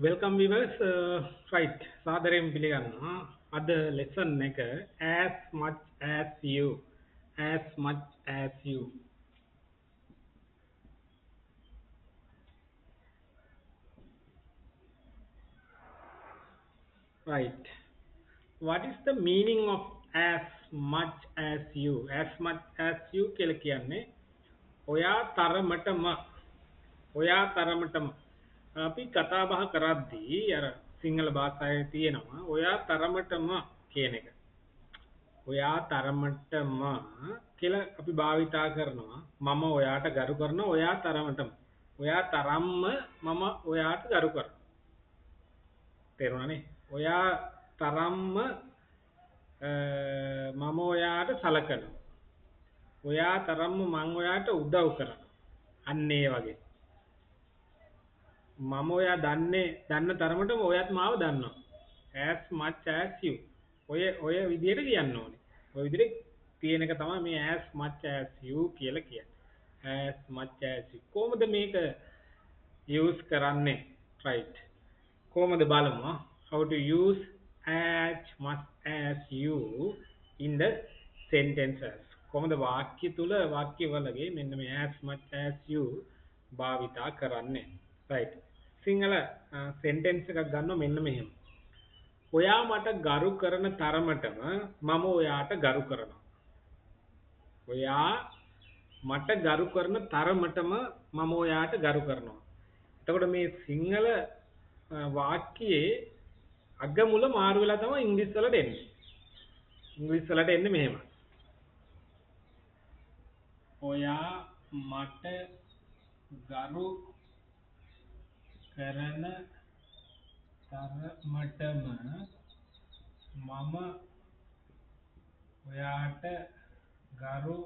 Welcome viewers. Right. සාදරයෙන් පිළිගන්නවා. අද lesson එක as much as you. As much as you. Right. What is the meaning of as much as you? As much as you කියලා කියන්නේ ඔයා තරමටම අපි කතා බහ කරද්දී අර සිංහල භාෂාවේ තියෙනවා ඔයා තරමටම කියන එක. ඔයා තරමටම කියලා අපි භාවිතා කරනවා මම ඔයාට ගරු කරනවා ඔයා තරමටම ඔයා තරම්ම මම ඔයාට ගරු කරනවා තේරුණානේ ඔයා තරම්ම මම ඔයාට සලකනවා ඔයා තරම්ම මම ඔයාට උදව් කරනවා අන්න ඒ වගේ මම ඔයා දන්න තරමටම ඔයත් මාව දන්නවා as much as you ඔය විදිහට කියන්න ඕනේ ඔය විදිහට තියෙන එක තමයි මේ as much as you කියලා කියන්නේ as much as you කොහොමද මේක use කරන්නේ right කොහොමද බලමු how to use as much as you in the sentences කොහොමද වාක්‍ය තුල වාක්‍ය වලගේ මෙන්න මේ as much as you භාවිතා කරන්නේ right සිංහල sentence එකක් ගන්නවා මෙන්න මෙහෙම ඔයා මට ගරු කරන තරමටම මම ඔයාට ගරු කරනවා. ඔයා මට ගරු කරන තරමටම මම ඔයාට ගරු කරනවා. එතකොට මේ සිංහල වාක්‍යයේ අග මුල මාරු වෙලා තමයි ඉංග්‍රීසි වලට එන්නේ. ඉංග්‍රීසි වලට එන්නේ මෙහෙම. ඔයා මට ගරු කරන තරමටම මම ඔයාට ගරු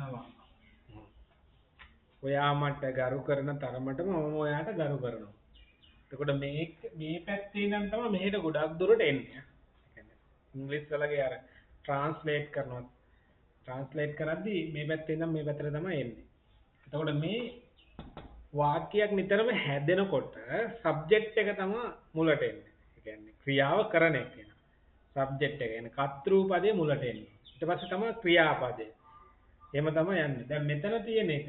කරනවා. ඔයා මට ගරු කරන තරමටම මම ඔයාට ගරු කරනවා. එතකොට මේ පැත්තේ ඉඳන් තමයි මෙහෙට ගොඩක් දුරට එන්නේ. ඉංග්‍රීසි වලගේ අර ට්‍රාන්ස්ලේට් කරනවා. ට්‍රාන්ස්ලේට් කරද්දී මේ පැත්තේ ඉඳන් මේ පැත්තට තමයි එන්නේ. එතකොට මේ වාක්‍යයක් නිතරම හැදෙනකොට සබ්ජෙක්ට් එක තමයි මුලට එන්නේ. ඒ කියන්නේ ක්‍රියාව කරන එක කියන. සබ්ජෙක්ට් එක කියන්නේ කර්තෘ පදයේ මුලට එන්නේ. ඊට පස්සේ තමයි ක්‍රියාපදේ. එහෙම තමයි යන්නේ. දැන් මෙතන තියෙන එක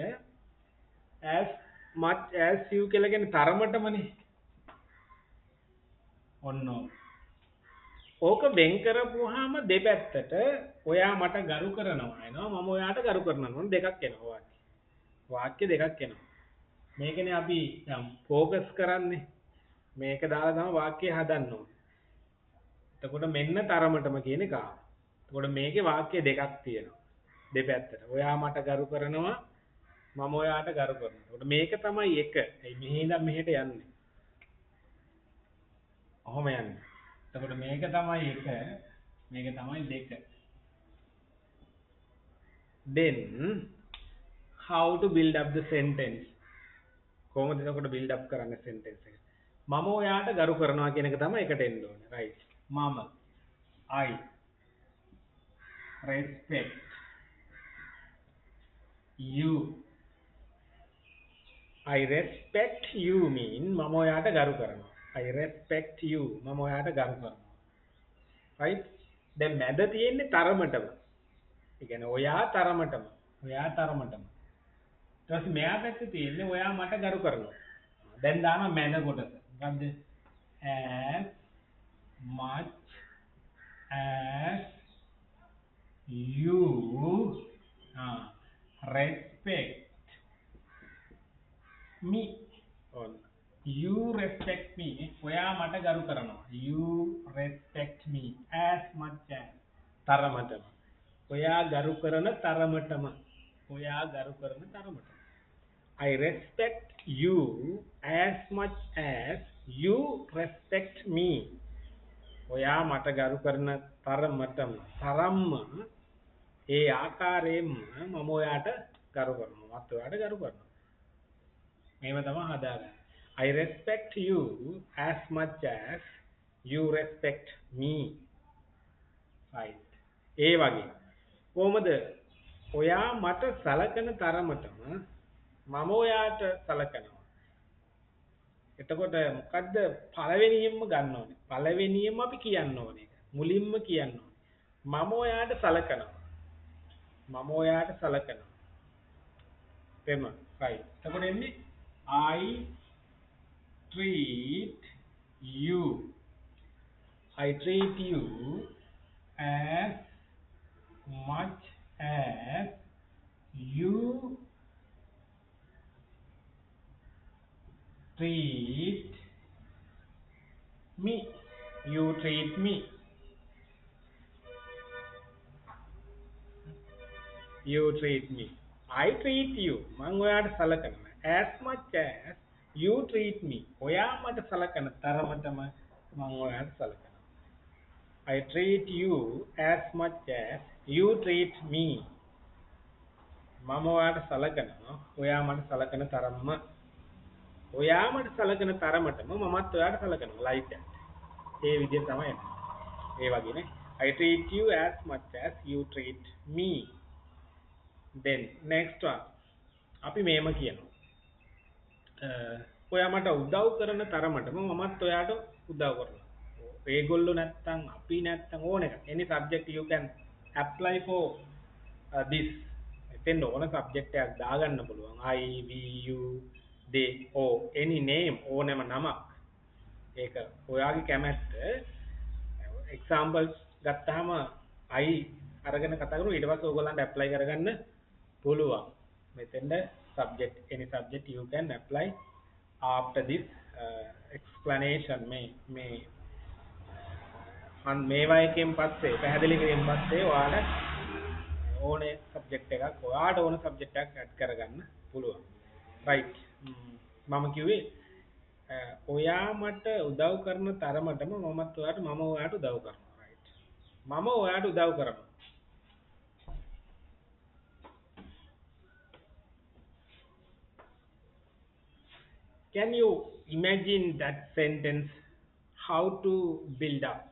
as much as you කියලා කියන්නේ තරමටමනේ. ඔන්න ඕක වෙන් කරපුවාම දෙපැත්තට ඔයා මට ගරු කරනවා එනවා මම ඔයාට ගරු කරනවා දෙකක් එනවා වාක්‍ය දෙකක් එනවා. මේකනේ අපි දැන් ફોકસ කරන්නේ මේක දාලා තමයි වාක්‍යය හදන්න ඕනේ. එතකොට මෙන්න තරමටම කියන එක. එතකොට මේකේ වාක්‍ය දෙකක් තියෙනවා. දෙපැත්තට. ඔයා මට ගරු කරනවා මම ඔයාට ගරු කරනවා. එතකොට මේක තමයි එක. ඒ මෙහි ඉඳන් මෙහෙට යන්නේ. ඔහොම යන්නේ. එතකොට මේක තමයි එක. මේක තමයි දෙක. Then how to build up the sentence කොහොමද එතකොට build up කරන්නේ sentence එක මම ඔයාට ගරු කරනවා කියන එක තමයි එකට එන්න ඕනේ right මම I respect you I respect you mean මම ඔයාට ගරු කරනවා I respect you මම ඔයාට ගරු කරනවා right දැන් මැද තියෙන්නේ තරමටම ඒ කියන්නේ ඔයා තරමටම ඊට පස්සේ මෙයා පැත්තේ තියෙන්නේ ඔයා මට ගරු කරනවා. දැන් දානවා මැද කොටස. මොකද්ද? as much as you respect me. You respect me. ඔයා මට ගරු කරනවා. You respect me as much as තරමටම. ඔයා ගරු කරන තරමටම. I respect you as much as you respect me. ඔයා මට ගරු කරන තරමටම ඒ ආකාරයෙන්ම මම ඔයාට ගරු කරනවා. මත් ඔයාට ගරු කරනවා. මේව තමයි හදාගන්නේ. I respect you as much as you respect me. right. ඒ වගේ. කොහොමද ඔයා මට සලකන තරමටම මම ඔයාට සලකනවා. එතකොට මොකද්ද පළවෙනියෙන්ම ගන්න ඕනේ? පළවෙනියෙන්ම අපි කියන්න ඕනේ. මුලින්ම කියන්න ඕනේ. මම ඔයාට සලකනවා. මම ඔයාට සලකනවා. තේම right. එතකොට එන්නේ I treat you. I treat you as much as you treat me. You treat me. You treat me. I treat you. මං ඔයාට සලකනවා. As much as you treat me. ඔයා මට සලකන තරමටම මං ඔයාට සලකනවා. I treat you as much as you treat me. මම ඔයාට සලකනවා. ඔයා මට සලකන තරම්ම. ඔයා මට සලකන තරමටම මමත් ඔයාට සලකනවා. Like that. ඒ විදිහට තමයි එන්නේ. ඒ වගේනේ. I treat you as much as you treat me. Then next one. අපි මේම කියනවා. ඔයා මට උදව් කරන තරමටම මමත් ඔයාට උදව් කරනවා. ඒගොල්ලෝ නැත්තම් අපි නැත්තම් ඕන එක. Any subject you can apply for this. එතෙන් ඕන subject එකක් දාගන්න පුළුවන්. I, we, you, they, or any name ඕනෑම නමක්. ඒක ඔයාගේ කැමැත්ත. examples ගත්තාම I අරගෙන කතා කරමු ඊට පස්සේ ඕගොල්ලන්ට apply කරගන්න පුළුවන්. මෙතෙන්ද subject any subject you can apply after this explanation මේ මේවා එකෙන් පස්සේ පැහැදිලි කිරීම පස්සේ ඔයාලට ඕනේ subject එකක් ඔයාට ඕන subject එකක් add කරගන්න පුළුවන්. right. මම කිව්වේ ඔයා මට උදව් කරන තරමටම මමත් ඔයාට මම ඔයාට උදව් කරනවා. right. මම ඔයාට උදව් කරනවා. Can you imagine that sentence? How to build up?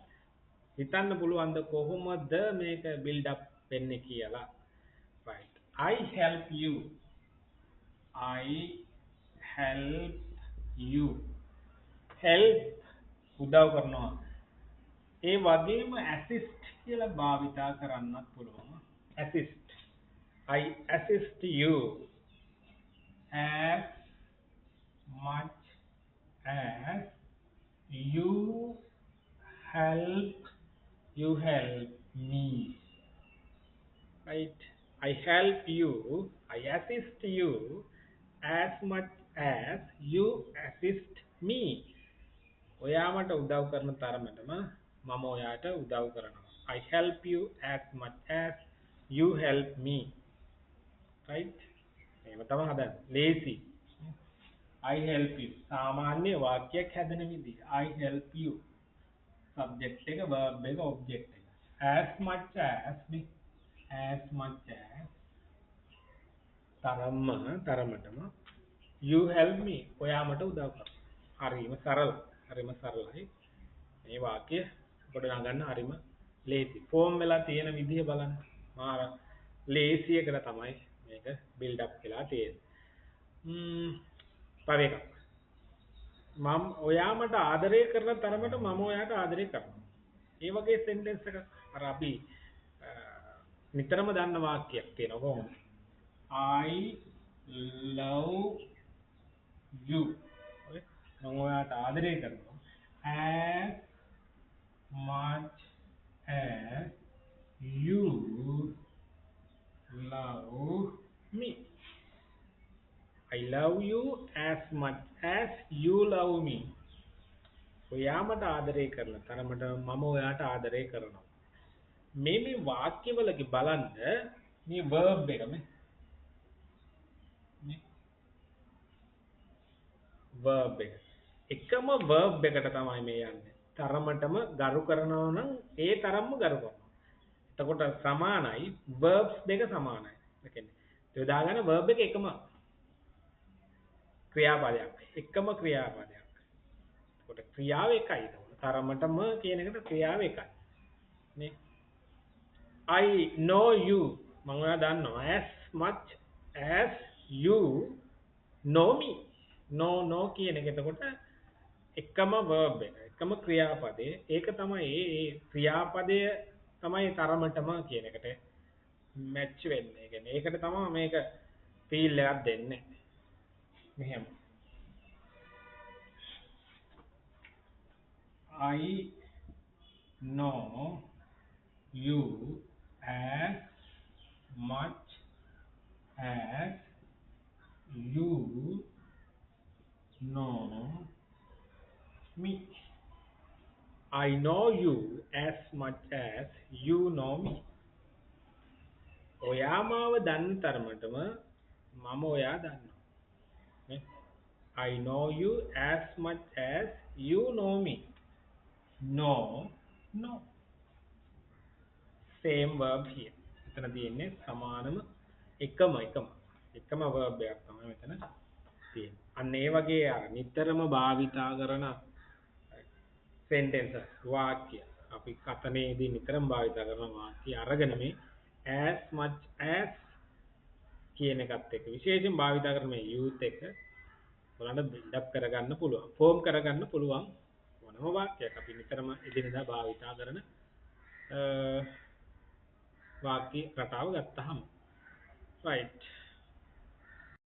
හිතන්න පුළුවන්ද කොහොමද මේක build up වෙන්නේ කියලා? Right. I help you. I help you. Help උදව් කරනවා. ඒ වගේම assist කියලා භාවිතා කරන්නත් පුළුවන්. Assist. I assist you as much as you help me. Right. I help you, I assist you as much as you assist me. ඔයා මට උදව් කරන තරමටම මම ඔයාට උදව් කරනවා. I help you as much as you help me. right. එහෙම තමයි හදන්නේ. lazy. I help you. සාමාන්‍ය වාක්‍යයක් හැදෙන විදිහ. I help you. subject එක verb එක object එක. as much as තරමටම you help me. ඔයා මට උදව් කරනවා. හරිම සරලයි. මේ වාක්‍ය කොට නගන්න හරිම lazy. form වෙලා තියෙන විදිහ බලන්න. මාර lazy එකට තමයි මේක build up වෙලා තියෙන්නේ. තව එකක්. මම ඔයා මට ආදරය කරන තරමට මම ඔයාට ආදරය කරනවා. ඒ වගේ sentence එකක් අර අපි නිතරම දන්න වාක්‍යයක් තියෙනවා කොහොමද? I love you. මම ඔයාට ආදරය කරනවා. as much as you love me. I love you as much as you love me. ඔයා මට ආදරය කරන තරමට මම ඔයාට ආදරය කරනවා. මේ වාක්‍යවලගේ බලන්න මේ verb එක මේ verb එක. එකම verb එකට තමයි මේ යන්නේ. තරමටම ගරු කරනවා නම් ඒ තරම්ම ගරු කරනවා. එතකොට සමානයි verbs දෙක සමානයි. ඒ කියන්නේ යොදා ගන්න verb එක එකම ක්‍රියාපදයක්. එකම ක්‍රියාපදයක්. එතකොට ක්‍රියාව එකයි. එතකොට තරමටම කියන එකට ක්‍රියාව එකයි. නේ? I know you. මම ඔයා දන්නවා. as much as you know me. no කියන එක එතකොට එකම verb එක එකම ක්‍රියාපදේ ඒක තමයි ඒ ක්‍රියාපදය තමයි තරමටම කියන එකට මැච් වෙන්නේ. ඒ කියන්නේ ඒකට තමයි මේක ෆීල් එකක් දෙන්නේ. මෙහෙම I know you as much as you know me. I know you as much as you know me. ඔයා මාව දන්න තරමටම මම ඔයා දන්නවා. නේ? I know you as much as you know me. No, no. Same verb here. එතන තියෙන්නේ සමානම එකම verb එකක් තමයි මෙතන තියෙන්නේ. අන්න ඒ වගේ අර නිතරම භාවිතා කරන sentence වාක්‍ය අපි කතනේදී නිතරම භාවිතා කරන වාක්‍ය අරගෙන මේ as much as කියන එකත් එක්ක විශේෂයෙන් භාවිතා කරන මේ youth එක ඔයාලට build up කරගන්න පුළුවන්. form කරගන්න පුළුවන් මොනම වාක්‍යයක් අපි නිතරම එදිනෙදා භාවිතා කරන වාක්‍ය රටාව ගත්තාම right